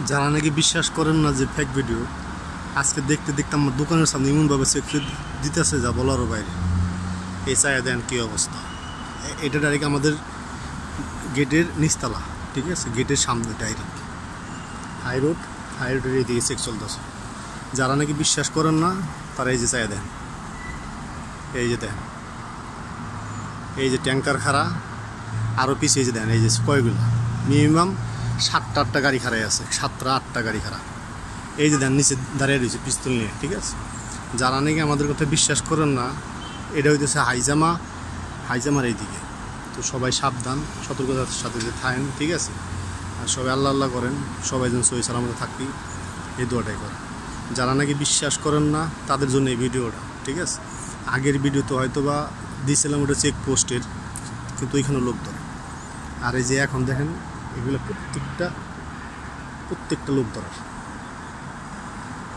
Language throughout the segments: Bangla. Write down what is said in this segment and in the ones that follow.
যারা নাকি বিশ্বাস করেন না যে ফেক ভিডিও, আজকে দেখতে দেখতে আমার দোকানের সামনে এমনভাবে সেফটি দিতেছে যা বলারও বাইরে। এই চায়া দেন কী অবস্থা। এটা ডাইরেক্ট আমাদের গেটের নিচতলা, ঠিক আছে, গেটের সামনে ডাইরেক্ট হাই রোডের এইদিকে চেক চলতেছে। যারা নাকি বিশ্বাস করেন না তারা এই যে চায়া দেন, এই যে দেন, এই যে ট্যাঙ্কার খাড়া, আরও পিছিয়ে যে দেন, এই যে কয়গুলো মিনিমাম 7-8টা গাড়ি খাড়াই আছে, 7-8টা গাড়ি খাড়া। এই যে দেন নিচে দাঁড়িয়ে রয়েছে পিস্তল নিয়ে, ঠিক আছে। যারা নাকি আমাদের কথা বিশ্বাস করেন না, এটা হইতেছে হাইজামার এইদিকে। তো সবাই সাবধান, সতর্কতার সাথে যে থাকেন, ঠিক আছে। আর সবাই আল্লাহ আল্লাহ করেন, সবাই যেন সহি সালামতে থাকি, এই দোয়াটাই করেন। যারা নাকি বিশ্বাস করেন না তাদের জন্য এই ভিডিওটা, ঠিক আছে। আগের ভিডিও তো হয়তো বা দিয়েছিলাম ওটা চেকপোস্টের, কিন্তু ওইখানে লোক ধরে। আর এই যে এখন দেখেন এগুলো প্রত্যেকটা লোক ধরার,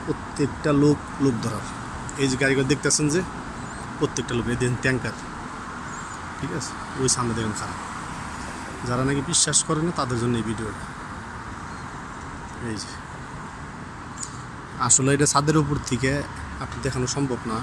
প্রত্যেকটা লোক ধরার। এই যে গাড়িগুলো দেখতেছেন যে প্রত্যেকটা লোক, এই দেখেন ট্যাঙ্কার, ঠিক আছে, ওই সামনে দেখেন খারাপ। যারা নাকি বিশ্বাস করে না তাদের জন্য এই ভিডিওটা। এই যে আসলে এটা ছাদের উপর থেকে আপনি দেখানো সম্ভব না।